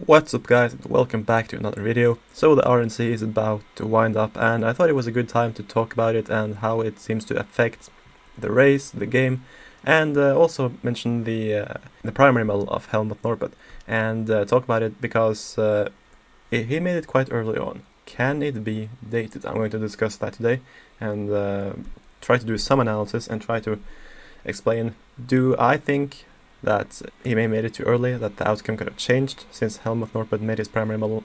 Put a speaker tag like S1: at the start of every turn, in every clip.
S1: What's up guys, and welcome back to another video. So the RNC is about to wind up and I thought it was a good time to talk about it and how it seems to affect the race, the game, and also mention the primary medal of Helmut Norpoth and talk about it because he made it quite early on. Can it be dated? I'm going to discuss that today and try to do some analysis and try to explain, do I think that he may have made it too early, that the outcome could have changed since Helmut Norpoth made his primary model.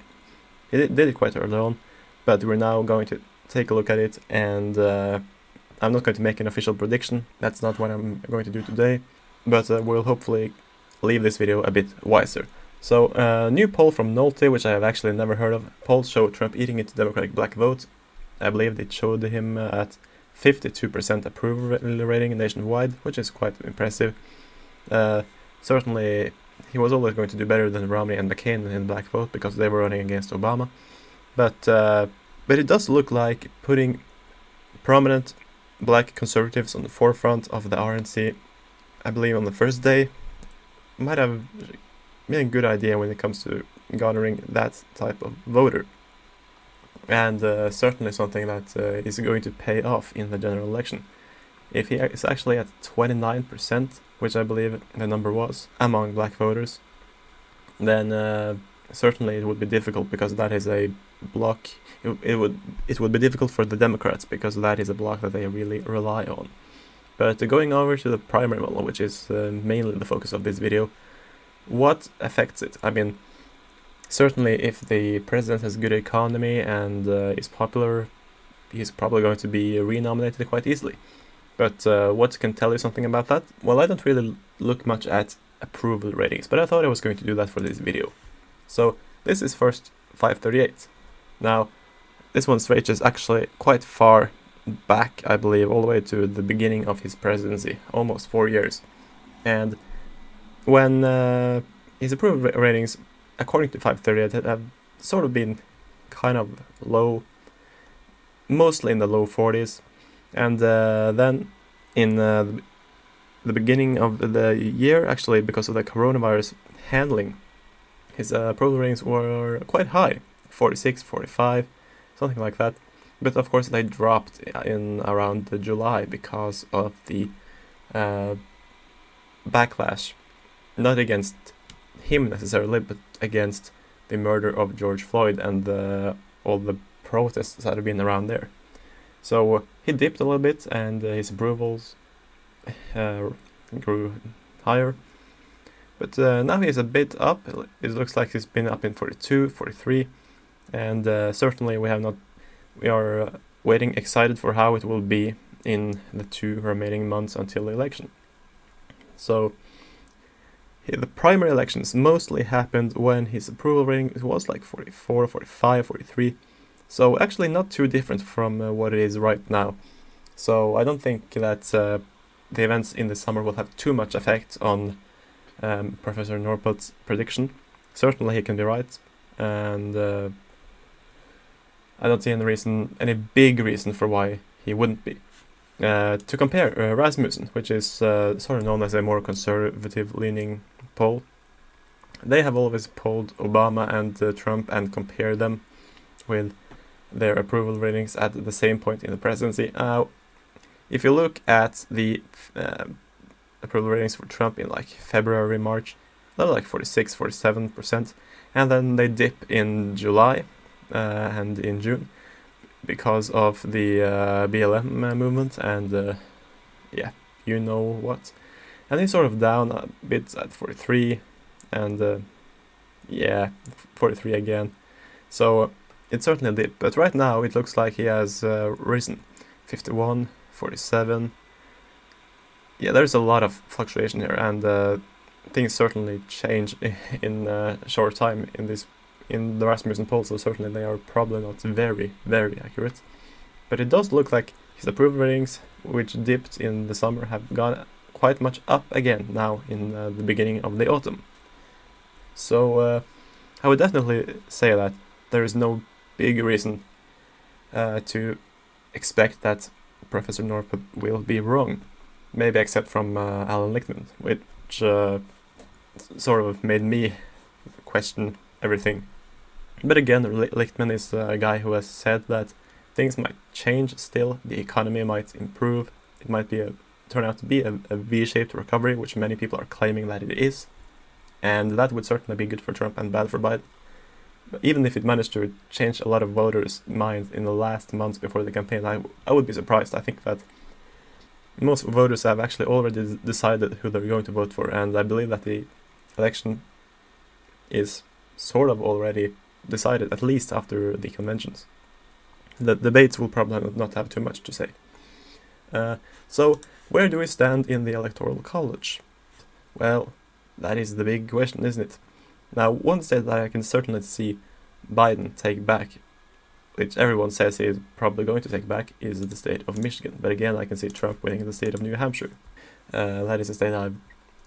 S1: He did it quite early on, but we're now going to take a look at it, and I'm not going to make an official prediction. That's not what I'm going to do today, but we'll hopefully leave this video a bit wiser. So, new poll from Nolte, which I have actually never heard of. Polls show Trump eating into Democratic black vote. I believe they showed him at 52% approval rating nationwide, which is quite impressive. Certainly, he was always going to do better than Romney and McCain in the black vote because they were running against Obama. But it does look like putting prominent black conservatives on the forefront of the RNC, I believe on the first day, might have been a good idea when it comes to garnering that type of voter. And certainly something that is going to pay off in the general election. If he is actually at 29%, which I believe the number was, among black voters, then certainly it would be difficult because that is a bloc. It would be difficult for the Democrats because that is a bloc that they really rely on. But going over to the primary model, which is mainly the focus of this video, what affects it? I mean, certainly if the president has good economy and is popular, he's probably going to be renominated quite easily. But what can tell you something about that? Well, I don't really look much at approval ratings, but I thought I was going to do that for this video. So this is first 538. Now, this one stretches actually quite far back, I believe, all the way to the beginning of his presidency, almost 4 years. And when his approval ratings, according to 538, have sort of been kind of low, mostly in the low 40s. And then in the beginning of the year, actually, because of the coronavirus handling, his approval ratings were quite high, 46, 45, something like that. But of course they dropped in around July because of the backlash, not against him necessarily, but against the murder of George Floyd and all the protests that have been around there. So he dipped a little bit and his approvals grew higher. But now he's a bit up. It looks like he's been up in 42, 43. And certainly we are waiting excited for how it will be in the 2 remaining months until the election. So the primary elections mostly happened when his approval rating was like 44, 45, 43. So actually not too different from what it is right now. So I don't think that the events in the summer will have too much effect on Professor Norpoth's prediction. Certainly he can be right, and I don't see any big reason for why he wouldn't be. To compare, Rasmussen, which is sort of known as a more conservative-leaning poll, they have always polled Obama and Trump and compared them with their approval ratings at the same point in the presidency. If you look at the approval ratings for Trump in like February, March, they're like 46, 47%, and then they dip in July and in June because of the BLM movement and yeah, you know what. And he's sort of down a bit at 43 and yeah, 43 again. So it's certainly a dip, but right now it looks like he has risen. 51, 47. Yeah, there's a lot of fluctuation here, and things certainly change in a short time in the Rasmussen poll, so certainly they are probably not very, very accurate. But it does look like his approval ratings, which dipped in the summer, have gone quite much up again now in the beginning of the autumn. So I would definitely say that there is no big reason to expect that Professor Norpoth will be wrong. Maybe except from Alan Lichtman, which sort of made me question everything. But again, Lichtman is a guy who has said that things might change still, the economy might improve, it might turn out to be a V-shaped recovery, which many people are claiming that it is, and that would certainly be good for Trump and bad for Biden. But even if it managed to change a lot of voters' minds in the last months before the campaign, I would be surprised. I think that most voters have actually already decided who they're going to vote for, and I believe that the election is sort of already decided, at least after the conventions. The debates will probably not have too much to say. So, where do we stand in the Electoral College? Well, that is the big question, isn't it? Now, one state that I can certainly see Biden take back, which everyone says he is probably going to take back, is the state of Michigan. But again, I can see Trump winning the state of New Hampshire. That is a state I've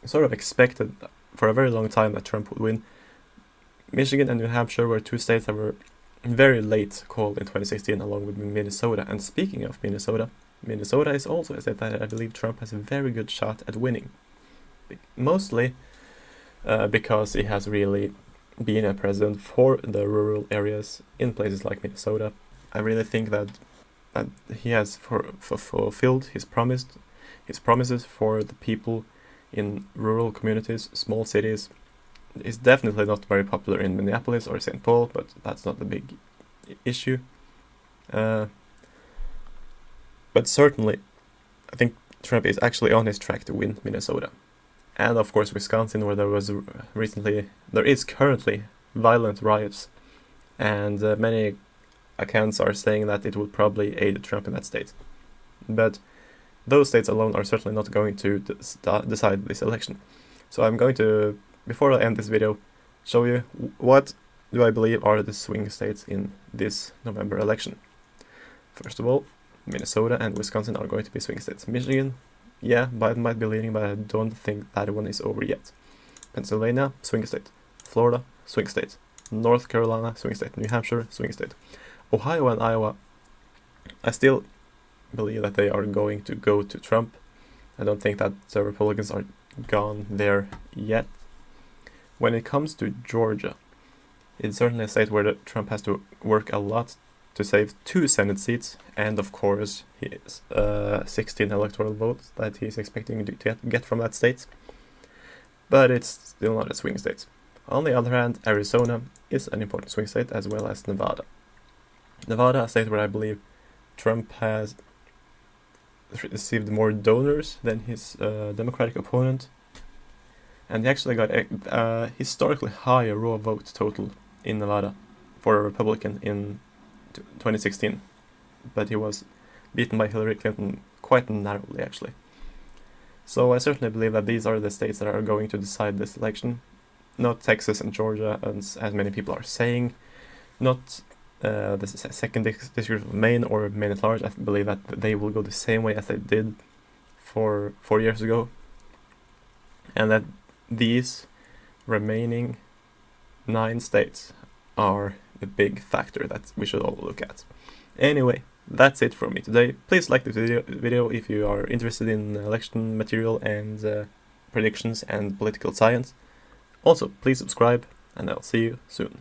S1: sort of expected for a very long time that Trump would win. Michigan and New Hampshire were two states that were very late called in 2016, along with Minnesota. And speaking of Minnesota, Minnesota is also a state that I believe Trump has a very good shot at winning. Mostly because he has really been a president for the rural areas in places like Minnesota. I really think that he has fulfilled his promises for the people in rural communities, small cities. It's definitely not very popular in Minneapolis or St. Paul, but that's not the big issue. But certainly, I think Trump is actually on his track to win Minnesota. And of course Wisconsin, where there is currently violent riots, and many accounts are saying that it would probably aid Trump in that state. But those states alone are certainly not going to decide this election. So I'm going to, before I end this video, show you what do I believe are the swing states in this November election. First of all, Minnesota and Wisconsin are going to be swing states. Michigan, yeah, Biden might be leading, but I don't think that one is over yet. Pennsylvania, swing state. Florida, swing state. North Carolina, swing state. New Hampshire, swing state. Ohio and Iowa, I still believe that they are going to go to Trump. I don't think that the Republicans are gone there yet. When it comes to Georgia, it's certainly a state where Trump has to work a lot to save 2 Senate seats, and of course his 16 electoral votes that he's expecting to get from that state. But it's still not a swing state. On the other hand, Arizona is an important swing state, as well as Nevada. Nevada, a state where I believe Trump has received more donors than his Democratic opponent, and he actually got a historically high raw vote total in Nevada for a Republican in 2016, but he was beaten by Hillary Clinton quite narrowly, actually. So I certainly believe that these are the states that are going to decide this election, not Texas and Georgia, as many people are saying, not the second district of Maine or Maine at large. I believe that they will go the same way as they did 4 years ago, and that these remaining 9 states are the big factor that we should all look at. Anyway, that's it from me today. Please like this video if you are interested in election material and predictions and political science. Also, please subscribe, and I'll see you soon.